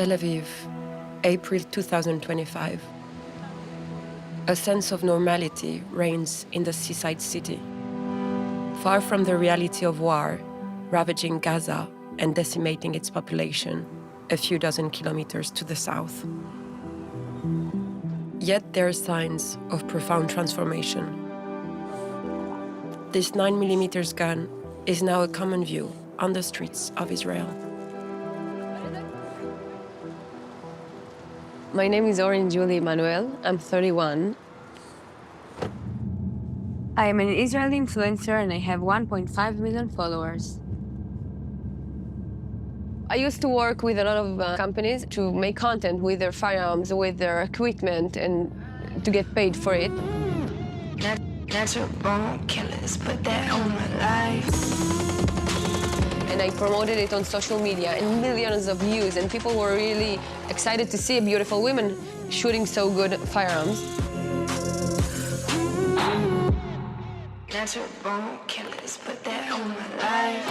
Tel Aviv, April 2025. A sense of normality reigns in the seaside city. Far from the reality of war, ravaging Gaza and decimating its population a few dozen kilometers to the south. Yet there are signs of profound transformation. This 9mm gun is now a common view on the streets of Israel. My name is Oren Julie Emanuel. I'm 31. I am an Israeli influencer and I have 1.5 million followers. I used to work with a lot of companies to make content with their firearms, with their equipment, and to get paid for it. Natural born killers, put that on my life. And I promoted it on social media, and millions of views, and people were really excited to see beautiful women shooting so good firearms. Natural born killers, put that on my life.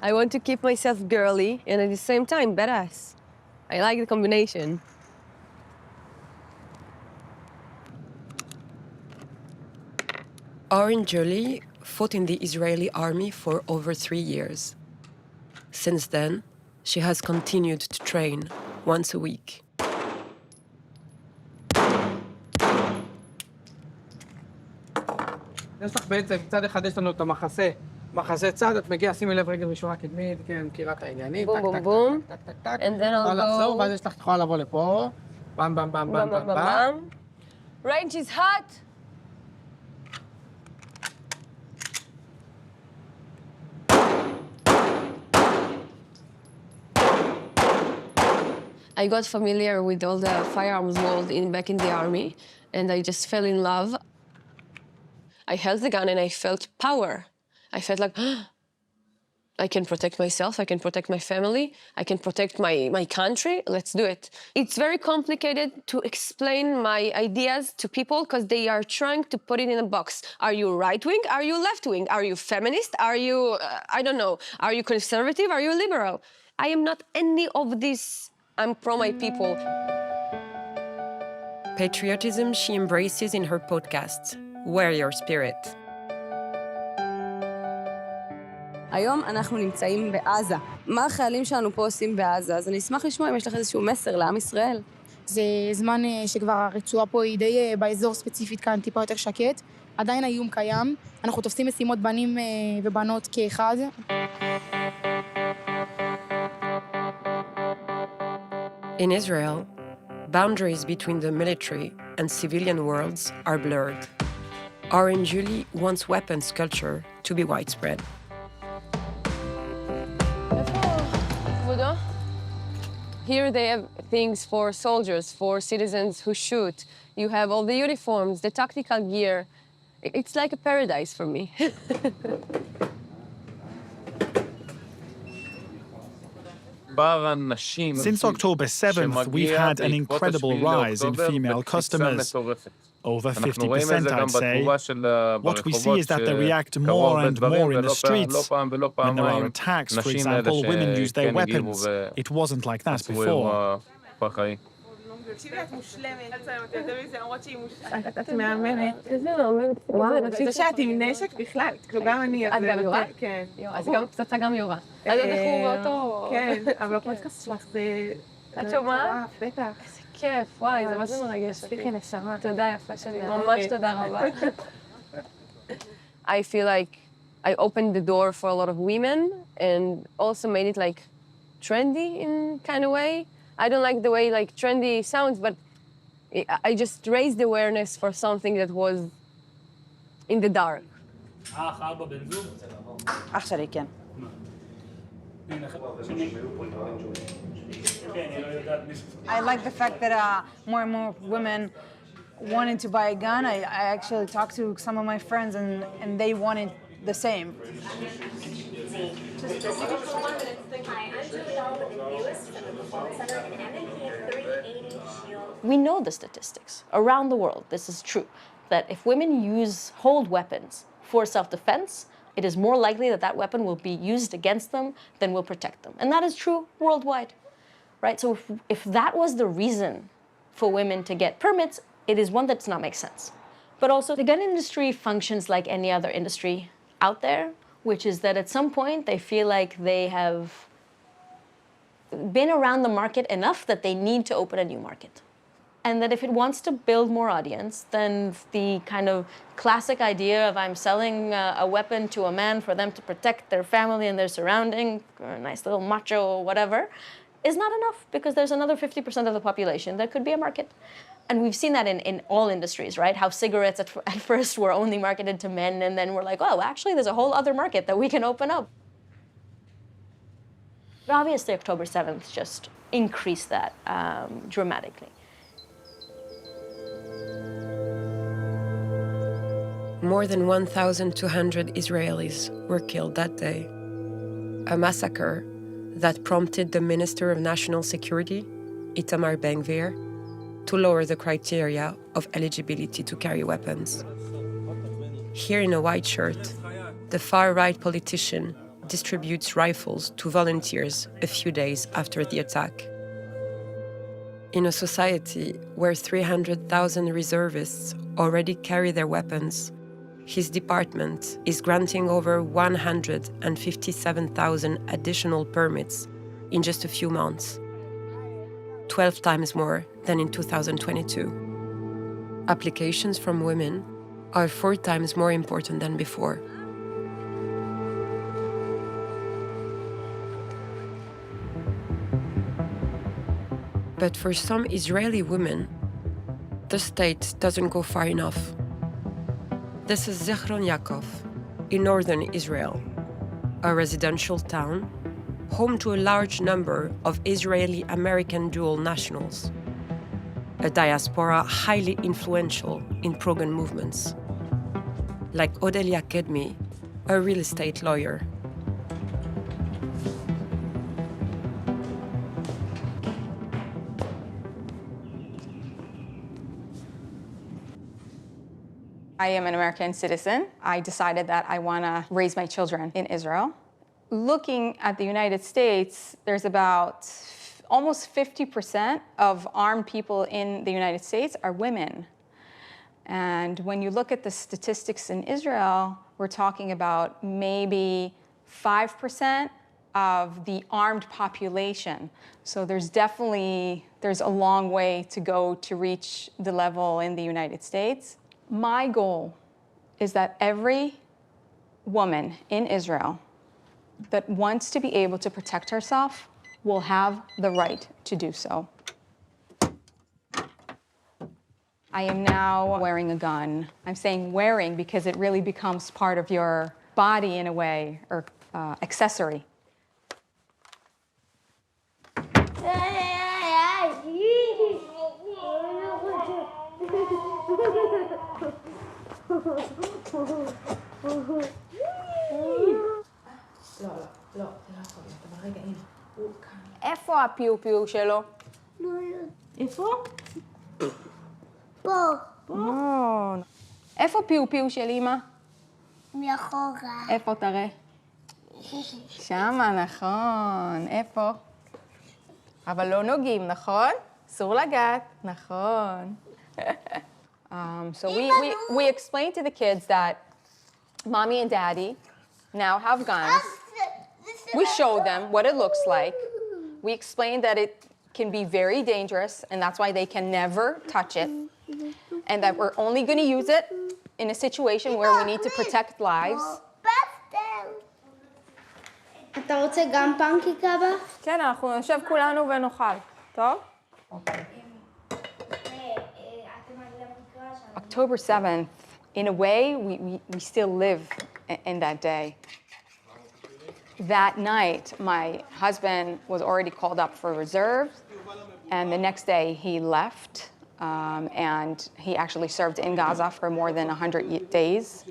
I want to keep myself girly and at the same time badass. I like the combination. Oren Julie fought in the Israeli army for over 3 years. Since then, she has continued to train once a week. יש לך בעצם, צד אחד יש לנו את המחסה. מחסה צד, את מגיעה, שימי לב רגל ראשונה קדמית, כן, מכירה את העניינים. בום בום בום. And then I'll לחזור, ואז יש לך, את יכולה לבוא לפה. במ במ במ במ במ במ. Range is hot. I got familiar with all the firearms world back in the army, and I just fell in love. I held the gun and I felt power. I felt like, I can protect myself, I can protect my family, I can protect my country, let's do it. It's very complicated to explain my ideas to people because they are trying to put it in a box. Are you right-wing? Are you left-wing? Are you feminist? Are you, I don't know, are you conservative? Are you liberal? I am not any of these. I'm pro my people. Patriotism she embraces in her podcasts, Warrior Spirit. היום אנחנו נמצאים בעזה. מה החיילים שלנו פה עושים בעזה? אז אני אשמח לשמוע אם יש לך איזשהו מסר לעם ישראל. זה זמן שכבר הרצועה פה היא די באזור ספציפית כאן טיפה יותר שקט. עדיין האיום קיים. אנחנו תופסים משימות בנים ובנות כאחד. In Israel, boundaries between the military and civilian worlds are blurred. Oren Julie wants weapons culture to be widespread. Here they have things for soldiers, for citizens who shoot. You have all the uniforms, the tactical gear. It's like a paradise for me. Since October 7th, we've had an incredible rise in female customers. Over 50%, I'd say. What we see is that they react more and more in the streets. When there are attacks, for example, women use their weapons. It wasn't like that before. את מהממת. וואו, זה שאת עם נשק בכלל, כאילו גם אני... את גם יורה? כן. אז גם פצצה גם יורה. אז אנחנו באותו... כן, אבל הפודקאסט שלך זה... את שומעת? בטח. איזה כיף, וואי, זה מה זה מרגש אותי. סליחי נשמה. תודה יפה שלי, ממש תודה רבה. I feel like I opened the door for a lot of women and also made it like trendy in kind of way. I don't like the way like trendy sounds, but I just raised the awareness for something that was in the dark. אח שלי, כן. I like the fact that more and more women wanted to buy a gun. I actually talked to some of my friends and they wanted the same. We know the statistics around the world. This is true, that if women hold weapons for self-defense, it is more likely that that weapon will be used against them than will protect them. And that is true worldwide, right? So if that was the reason for women to get permits, it is one that does not make sense. But also, the gun industry functions like any other industry out there, which is that at some point they feel like they have been around the market enough that they need to open a new market. And that if it wants to build more audience, then the kind of classic idea of I'm selling a weapon to a man for them to protect their family and their surrounding, or a nice little macho or whatever, is not enough, because there's another 50% of the population that could be a market. And we've seen that in all industries, right? How cigarettes at first were only marketed to men, and then we're like, oh, actually there's a whole other market that we can open up. But obviously October 7th just increased that dramatically. More than 1,200 Israelis were killed that day. A massacre that prompted the Minister of National Security, Itamar Ben-Gvir, to lower the criteria of eligibility to carry weapons. Here in a white shirt, the far-right politician distributes rifles to volunteers a few days after the attack. In a society where 300,000 reservists already carry their weapons, his department is granting over 157,000 additional permits in just a few months, 12 times more than in 2022. Applications from women are 4 times more important than before. But for some Israeli women, the state doesn't go far enough. This is Zichron Yaakov, in northern Israel, a residential town home to a large number of Israeli-American dual nationals, a diaspora highly influential in pro-gun movements, like Odelia Kedmi, a real estate lawyer. I am an American citizen. I decided that I want to raise my children in Israel. Looking at the United States, there's about almost 50% of armed people in the United States are women. And when you look at the statistics in Israel, we're talking about maybe 5% of the armed population. So there's a long way to go to reach the level in the United States. My goal is that every woman in Israel that wants to be able to protect herself will have the right to do so. I am now wearing a gun. I'm saying wearing because it really becomes part of your body in a way, or accessory. איפה הפיו-פיו שלו? איפה? פה. איפה פיו-פיו של אמא? מאחורה. איפה תראה? שמה, נכון. איפה? אבל לא נוגעים, נכון? אסור לגעת, נכון. So we explained to the kids that mommy and daddy now have guns. We show them what it looks like. We explain that it can be very dangerous, and that's why they can never touch it. And that we're only going to use it in a situation where we need to protect lives. אתה רוצה גם פנקק אבא? כן, אנחנו נשב כולנו ונאכל. טוב? October 7th, in a way, we still live in that day. That night, my husband was already called up for reserve, and the next day he left, and he actually served in Gaza for more than 100 days.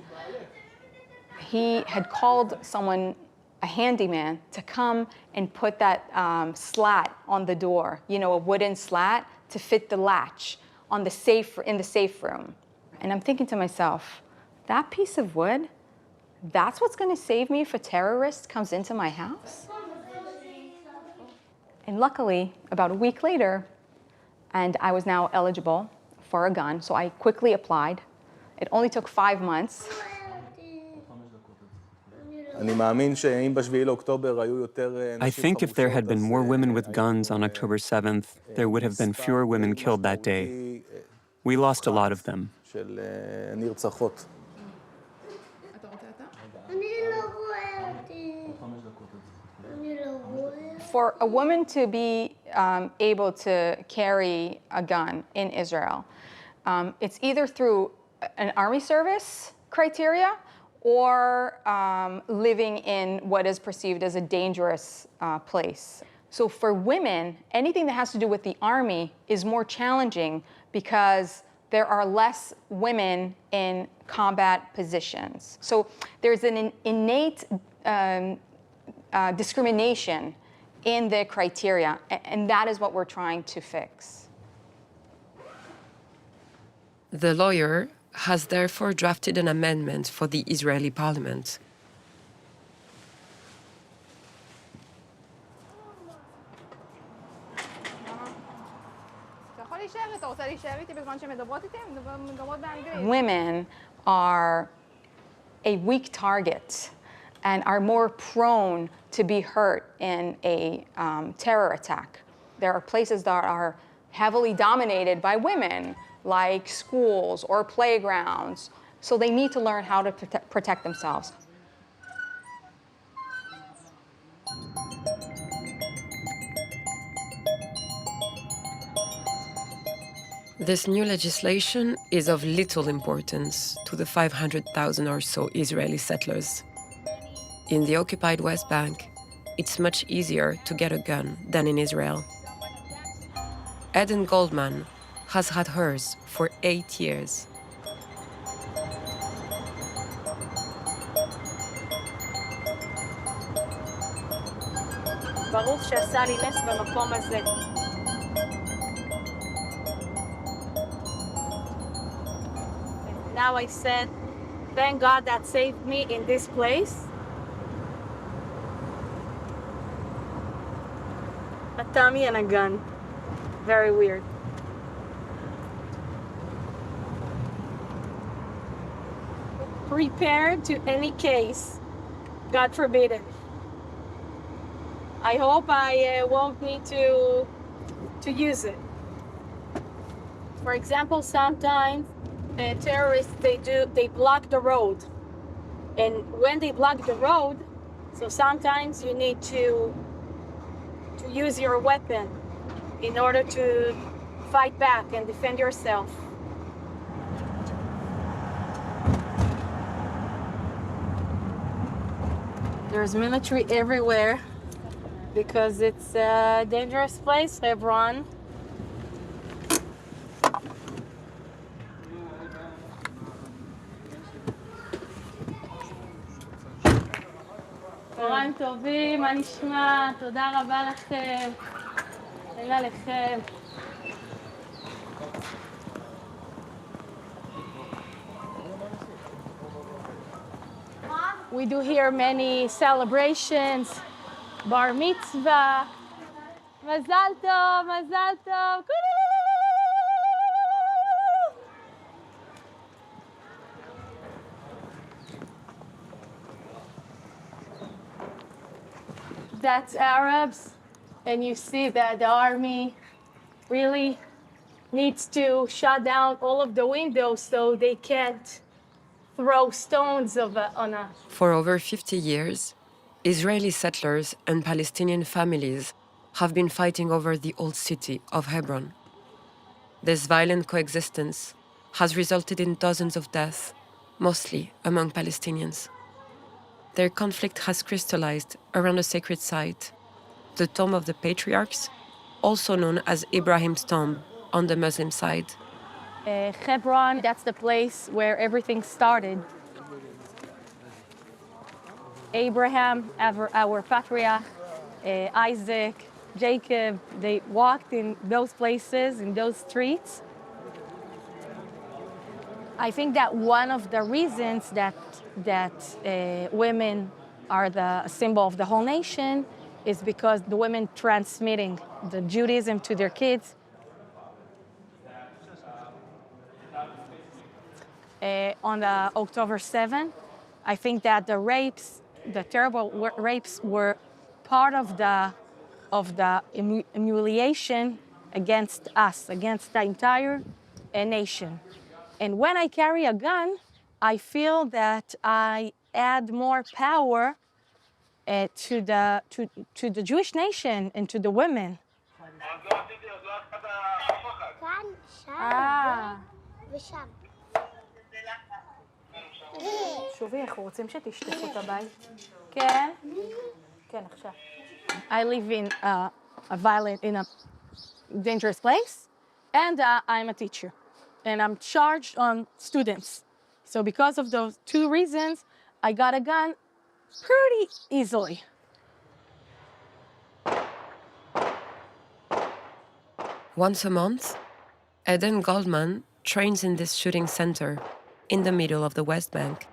He had called someone, a handyman, to come and put that slat on the door, you know, a wooden slat to fit the latch on in the safe room. And I'm thinking to myself, that piece of wood, That's what's going to save me if a terrorist comes into my house? And luckily, about a week later, and I was now eligible for a gun, so I quickly applied. It only took 5 months. I think if there had been more women with guns on October 7th, there would have been fewer women killed that day. We lost a lot of them. For a woman to be able to carry a gun in Israel, it's either through an army service criteria or living in what is perceived as a dangerous place. So for women, anything that has to do with the army is more challenging because there are less women in combat positions. So there's an innate discrimination in the criteria, and that is what we're trying to fix. The lawyer has therefore drafted an amendment for the Israeli parliament. Women are a weak target and are more prone to be hurt in a terror attack. There are places that are heavily dominated by women, like schools or playgrounds, so they need to learn how to protect themselves. This new legislation is of little importance to the 500,000 or so Israeli settlers. In the occupied West Bank, it's much easier to get a gun than in Israel. Eden Goldman has had hers for 8 years. ברוך שעשה לי נס במקום הזה. Now I said, thank God that saved me in this place. A tummy and a gun. Very weird. Prepared to any case, God forbid it. I hope I won't need to use it. For example, sometimes terrorists, they block the road. And when they block the road, so sometimes you need to use your weapon in order to fight back and defend yourself. There's military everywhere because it's a dangerous place, Hebron. צהריים טובים, מה נשמע? תודה רבה לכם. תודה לכם. We do here many celebrations, bar mitzvah, mazal tov, mazal tov. That's Arabs, and you see that the army really needs to shut down all of the windows so they can't throw stones on us. For over 50 years, Israeli settlers and Palestinian families have been fighting over the old city of Hebron. This violent coexistence has resulted in dozens of deaths, mostly among Palestinians. Their conflict has crystallized around a sacred site, the tomb of the patriarchs, also known as Abraham's tomb on the Muslim side. Hebron, that's the place where everything started. Abraham, our patriarch, Isaac, Jacob, they walked in those places, in those streets. I think that one of the reasons that that women are the symbol of the whole nation is because the women transmitting the Judaism to their kids. On the October 7th, I think that the rapes, the terrible rapes, were part of the humiliation against us, against the entire nation. And when I carry a gun, I feel that I add more power to the Jewish nation and to the women. שובי, אנחנו רוצים שתשטפו את הבית. כן? כן, עכשיו. I live in a dangerous place, and I'm a teacher, and I'm charged on students. So because of those two reasons, I got a gun pretty easily. Once a month, Eden Goldman trains in this shooting center in the middle of the West Bank.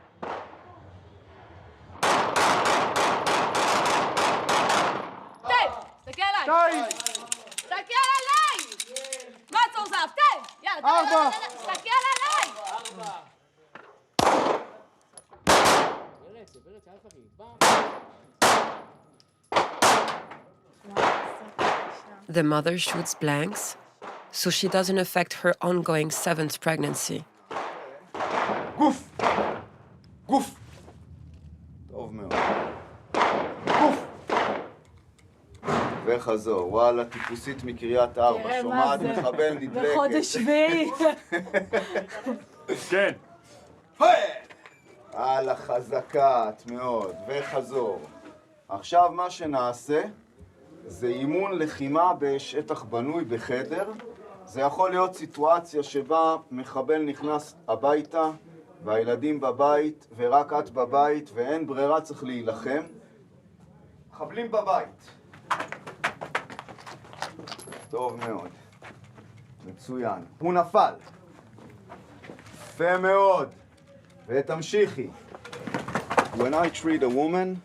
The mother shoots blanks so she doesn't affect her ongoing 7th pregnancy. גוף! גוף! טוב מאוד. גוף! וחזור. וואלה, טיפוסית מקריית ארבע. שומעת מחבל נדלקת. בחודש שביעי. כן. וואלה, חזקה, את מאוד. וחזור. עכשיו מה שנעשה זה אימון לחימה בשטח בנוי בחדר. זה יכול להיות סיטואציה שבה מחבל נכנס הביתה והילדים בבית ורק את בבית ואין ברירה, צריך להילחם. מחבלים בבית. טוב מאוד. מצוין. הוא נפל. יפה מאוד. ותמשיכי. When I treat a woman,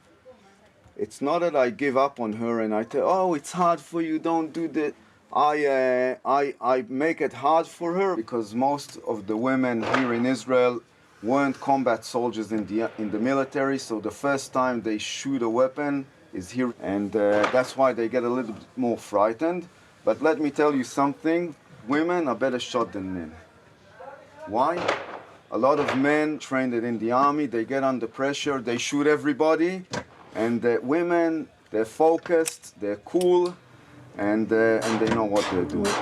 it's not that I give up on her and I tell, oh, it's hard for you, don't do that. I make it hard for her because most of the women here in Israel weren't combat soldiers in the military, so the first time they shoot a weapon is here, and that's why they get a little bit more frightened. But let me tell you something, women are better shot than men. Why? A lot of men trained in the army, they get under pressure, they shoot everybody, and the women, they're focused, they're cool, and they know what they're doing.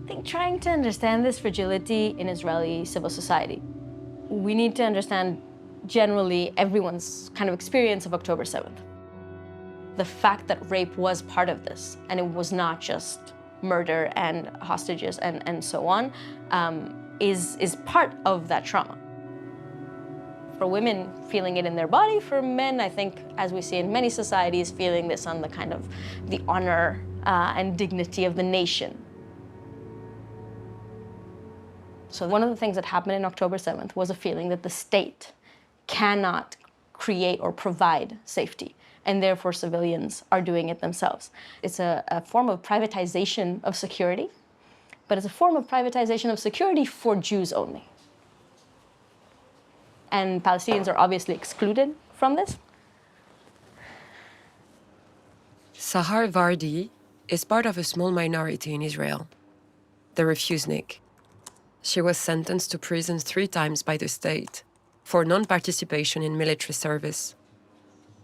I think trying to understand this fragility in Israeli civil society, we need to understand generally everyone's kind of experience of October 7th. The fact that rape was part of this, and it was not just murder and hostages and so on, is part of that trauma. For women, feeling it in their body. For men, I think, as we see in many societies, feeling this on the kind of the honor and dignity of the nation. So one of the things that happened in October 7th was a feeling that the state cannot create or provide safety, and therefore civilians are doing it themselves. It's a form of privatization of security, but it's a form of privatization of security for Jews only. And Palestinians are obviously excluded from this. Sahar Vardi is part of a small minority in Israel, the refusnik. She was sentenced to prison 3 times by the state for non-participation in military service.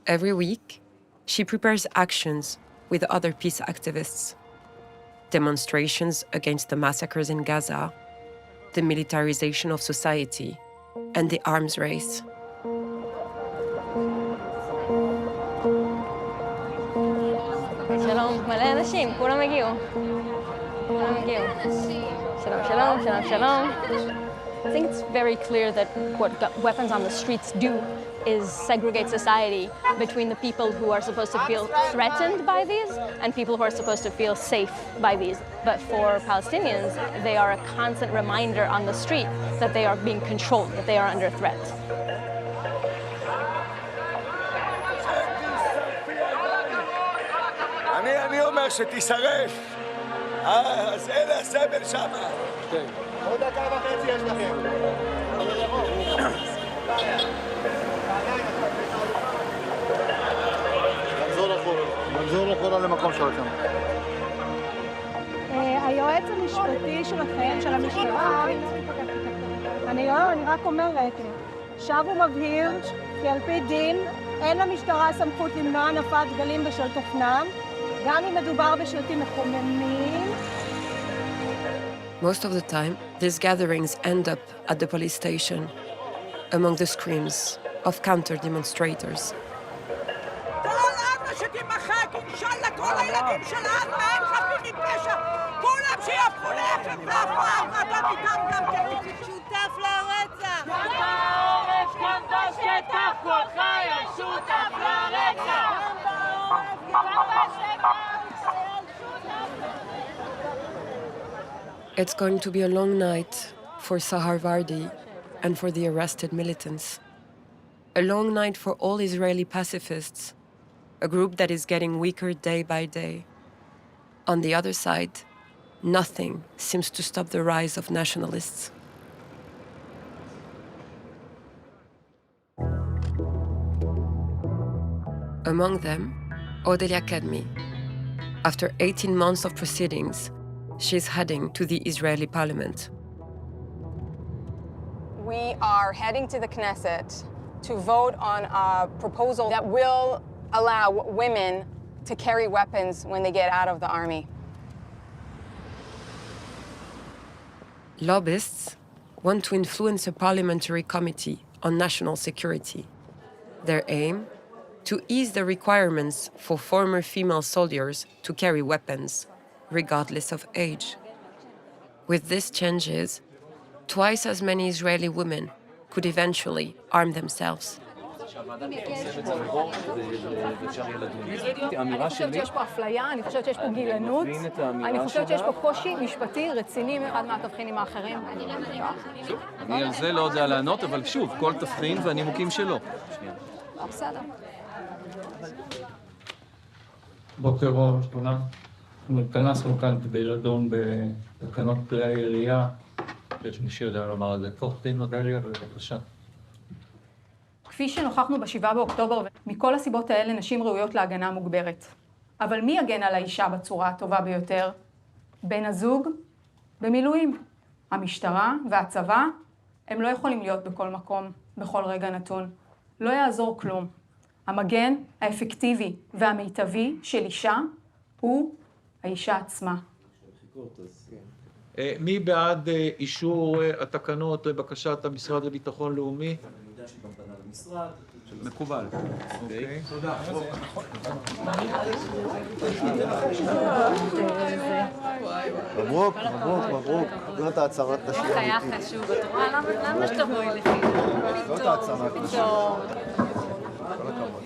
Every week, she prepares actions with other peace activists. Demonstrations against the massacres in Gaza, the militarization of society, and the arms race. שלום, מלא אנשים, כולם הגיעו. כולם הגיעו. שלום, שלום, שלום, שלום. I think it's very clear that what weapons on the streets do is segregate society between the people who are supposed to feel threatened by these and people who are supposed to feel safe by these. But for Palestinians, they are a constant reminder on the street that they are being controlled, that they are under threat. אני אומר שתישרף. אז אלה הסבל שמה. עוד דקה וחצי יש לכם. נחזור אחורה למקום שלכם. היועץ המשפטי שלכם, של המשטרה, אני רק אומרת, שב ומבהיר כי על פי דין אין למשטרה סמכות למנוע הנפת דגלים בשלט אופנם, גם אם מדובר בשלטים מקוממים. Most of the time, these gatherings end up at the police station, among the screams of counter-demonstrators. It's going to be a long night for Sahar Vardi and for the arrested militants. A long night for all Israeli pacifists, a group that is getting weaker day by day. On the other side, nothing seems to stop the rise of nationalists. Among them, Odelia Kedmi. After 18 months of proceedings, she's heading to the Israeli parliament. We are heading to the Knesset to vote on a proposal that will allow women to carry weapons when they get out of the army. Lobbyists want to influence a parliamentary committee on national security. Their aim? To ease the requirements for former female soldiers to carry weapons, regardless of age. With these changes, twice as many Israeli women could eventually arm themselves. אני חושבת שיש פה אפליה, אני חושבת שיש פה גילנות, אני חושבת שיש פה קושי משפטי רציני מאחד מהתבחינים האחרים. אני על זה לא יודע לענות, אבל שוב, כל תבחין והנימוקים שלו. בסדר. בוקר אור, שלום. אנחנו התכנסנו כאן כדי לדון בתקנות כלי הירייה. יש מי שיודע לומר על זה. תוך דין נודליה, בבקשה. כפי שנוכחנו ב7 באוקטובר, מכל הסיבות האלה נשים ראויות להגנה מוגברת. אבל מי יגן על האישה בצורה הטובה ביותר? בן הזוג? במילואים. המשטרה והצבא, הם לא יכולים להיות בכל מקום, בכל רגע נתון. לא יעזור כלום. המגן האפקטיבי והמיטבי של אישה הוא האישה עצמה. מי בעד אישור התקנות לבקשת המשרד לביטחון לאומי? מקובל. אוקיי. תודה. מברוק, מברוק, מברוק. זאת ההצהרת תשלום. איך היה חשוב? את רואה? למה שתבואי לפי? זאת ההצהרת תשלום. כל הכבוד.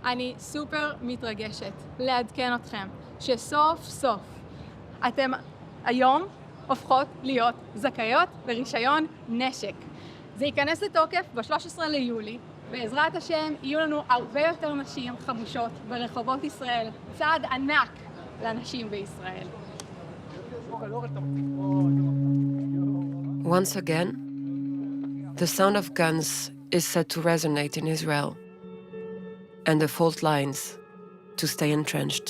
אני סופר מתרגשת לעדכן אתכם שסוף סוף אתם היום הופכות להיות זכאיות לרישיון נשק. זה ייכנס לתוקף ב-13 ליולי, בעזרת השם יהיו לנו הרבה יותר נשים חמושות ברחובות ישראל, צעד ענק לנשים בישראל. Once again, the sound of guns is set to resonate in Israel, and the fault lines to stay entrenched.